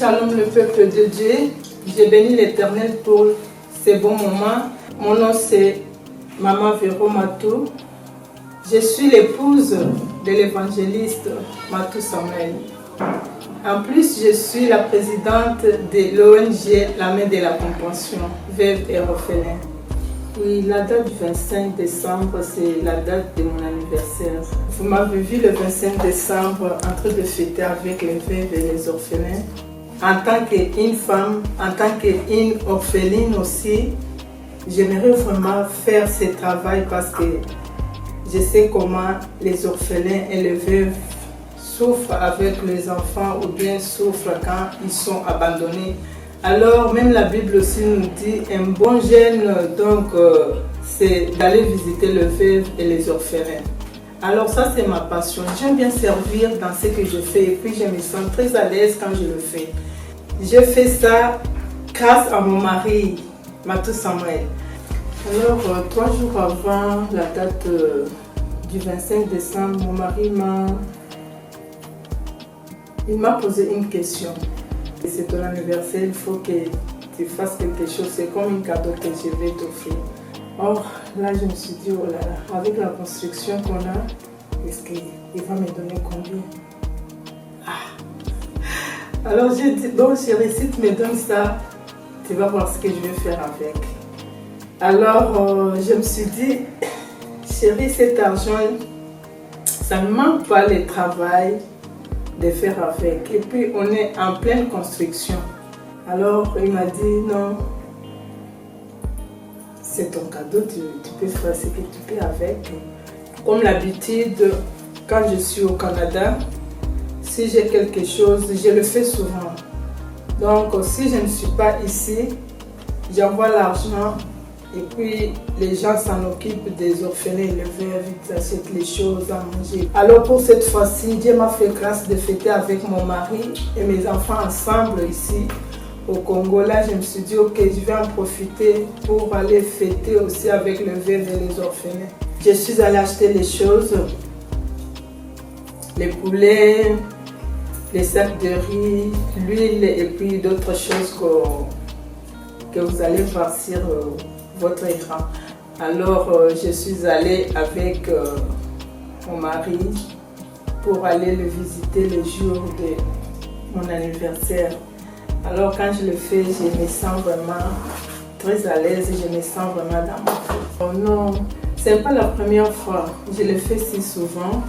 Shalom le peuple de Dieu, j'ai béni l'Éternel pour ces bons moments. Mon nom c'est Maman Véro Matou. Je suis l'épouse de l'évangéliste Matou Samuel. En plus, je suis la présidente de l'ONG La Main de la Compassion, Veuves et Orphelins. Oui, la date du 25 décembre, c'est la date de mon anniversaire. Vous m'avez vu le 25 décembre en train de fêter avec les veuves et les orphelins. En tant qu'une femme, en tant qu'une orpheline aussi, j'aimerais vraiment faire ce travail parce que je sais comment les orphelins et les veuves souffrent avec les enfants ou bien souffrent quand ils sont abandonnés. Alors même la Bible aussi nous dit un bon gène, donc c'est d'aller visiter les veuves et les orphelins. Alors ça c'est ma passion, j'aime bien servir dans ce que je fais et puis je me sens très à l'aise quand je le fais. Je fais ça grâce à mon mari, Matou Samuel. Alors 3 jours avant la date du 25 décembre, mon mari m'a posé une question. C'est ton anniversaire, il faut que tu fasses quelque chose. C'est comme un cadeau que je vais t'offrir. Or, là, je me suis dit, oh là là, avec la construction qu'on a, est-ce qu'il va me donner combien? Alors, j'ai dit, donc chérie, si tu me donnes ça, tu vas voir ce que je vais faire avec. Alors, je me suis dit, chérie, cet argent, ça ne manque pas le travail de faire avec. Et puis on est en pleine construction. Alors il m'a dit non, c'est ton cadeau, tu peux faire ce que tu peux avec. Comme l'habitude, quand je suis au Canada, si j'ai quelque chose, je le fais souvent. Donc si je ne suis pas ici, j'envoie l'argent et puis les gens s'en occupent des orphelins et les veuves, ils achètent les choses à manger. Alors pour cette fois-ci, Dieu m'a fait grâce de fêter avec mon mari et mes enfants ensemble ici au Congo. Là, je me suis dit, ok, je vais en profiter pour aller fêter aussi avec les veuves et les orphelins. Je suis allée acheter les choses, les poulets, les sacs de riz, l'huile et puis d'autres choses que vous allez voir sur votre écran. Alors je suis allée avec mon mari pour aller le visiter le jour de mon anniversaire. Alors quand je le fais, je me sens vraiment très à l'aise et je me sens vraiment dans ma vie. Oh non, c'est pas la première fois, je le fais si souvent.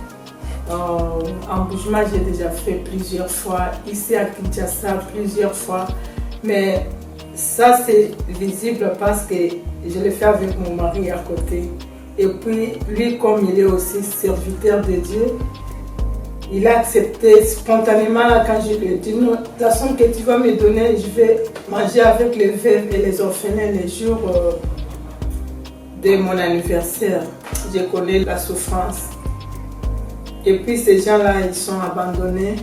En Boujma, j'ai déjà fait plusieurs fois, ici à Kinshasa plusieurs fois, mais ça c'est visible parce que je le fais avec mon mari à côté. Et puis lui, comme il est aussi serviteur de Dieu, il a accepté spontanément quand je lui ai dit non, de toute façon que tu vas me donner, je vais manger avec les veuves et les orphelins les jours de mon anniversaire. Je connais la souffrance. Et puis ces gens-là, ils sont abandonnés.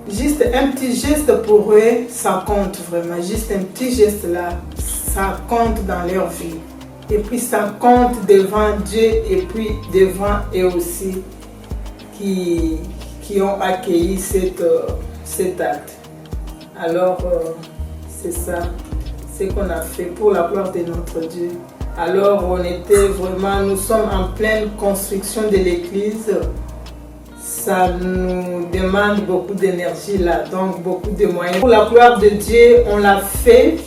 Juste un petit geste pour eux, ça compte vraiment. Juste un petit geste là, ça compte dans leur vie. Et puis ça compte devant Dieu et puis devant eux aussi qui ont accueilli cet acte. Alors c'est ça, ce qu'on a fait pour la gloire de notre Dieu. Alors nous sommes en pleine construction de l'église. Ça nous demande beaucoup d'énergie là, donc beaucoup de moyens. Pour la gloire de Dieu, on l'a fait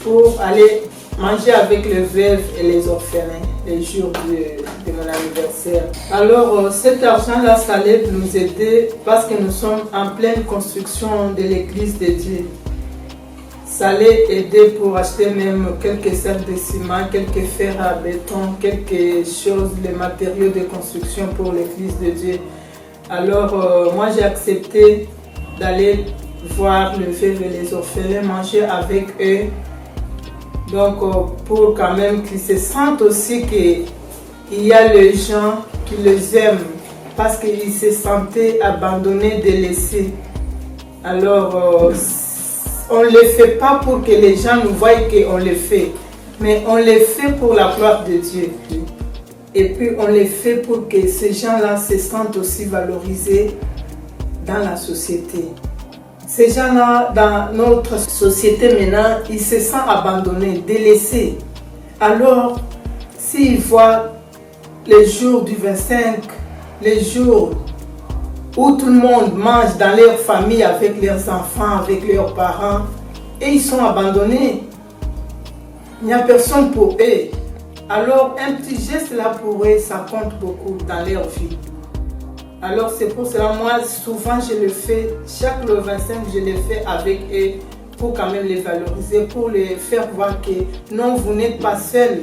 pour aller manger avec les veuves et les orphelins les jours de mon anniversaire. Alors cet argent-là, ça allait nous aider parce que nous sommes en pleine construction de l'église de Dieu. Ça allait aider pour acheter même quelques sacs de ciment, quelques fers à béton, quelque chose, les matériaux de construction pour l'église de Dieu. Alors moi j'ai accepté d'aller voir les veuves et les orphelins, manger avec eux. Donc pour quand même qu'ils se sentent aussi qu'il y a les gens qui les aiment parce qu'ils se sentaient abandonnés, délaissés. Alors on ne le fait pas pour que les gens nous voient qu'on le fait, mais on le fait pour la gloire de Dieu. Et puis on les fait pour que ces gens-là se sentent aussi valorisés dans la société. Ces gens-là, dans notre société maintenant, ils se sentent abandonnés, délaissés. Alors, s'ils voient les jours du 25, les jours où tout le monde mange dans leur famille avec leurs enfants, avec leurs parents, et ils sont abandonnés, il n'y a personne pour eux. Alors, un petit geste là pour eux, ça compte beaucoup dans leur vie. Alors c'est pour cela, moi souvent je le fais, chaque le 25 je le fais avec eux pour quand même les valoriser, pour les faire voir que non, vous n'êtes pas seuls.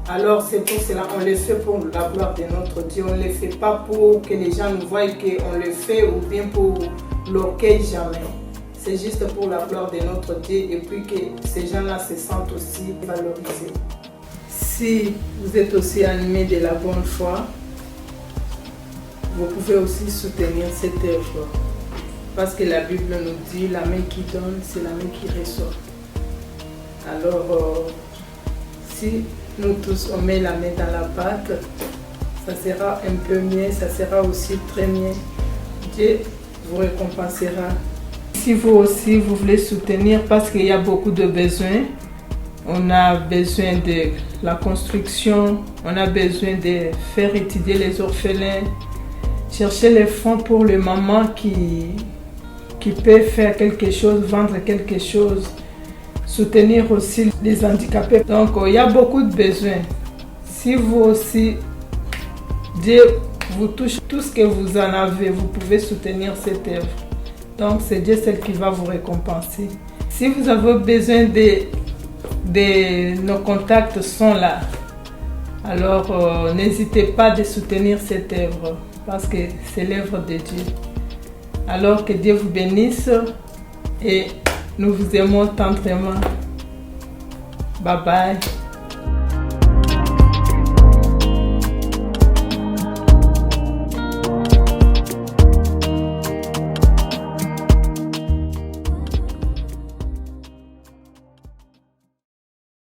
Alors c'est pour cela, on le fait pour la gloire de notre Dieu, on ne le fait pas pour que les gens nous voient qu'on le fait ou bien pour l'orgueil, jamais. C'est juste pour la gloire de notre Dieu et puis que ces gens-là se sentent aussi valorisés. Si vous êtes aussi animés de la bonne foi, vous pouvez aussi soutenir cette œuvre. Parce que la Bible nous dit, la main qui donne, c'est la main qui reçoit. Alors, si nous tous on met la main dans la pâte, ça sera un peu mieux, ça sera aussi très mieux. Dieu vous récompensera. Si vous aussi, vous voulez soutenir, parce qu'il y a beaucoup de besoins, on a besoin de la construction, on a besoin de faire étudier les orphelins, chercher les fonds pour les mamans qui peuvent faire quelque chose, vendre quelque chose, soutenir aussi les handicapés. Donc, il y a beaucoup de besoins. Si vous aussi, Dieu vous touche tout ce que vous en avez, vous pouvez soutenir cette œuvre. Donc, c'est Dieu seul qui va vous récompenser. Si vous avez besoin nos contacts sont là. Alors, n'hésitez pas de soutenir cette œuvre parce que c'est l'œuvre de Dieu. Alors que Dieu vous bénisse et nous vous aimons tendrement. Bye bye.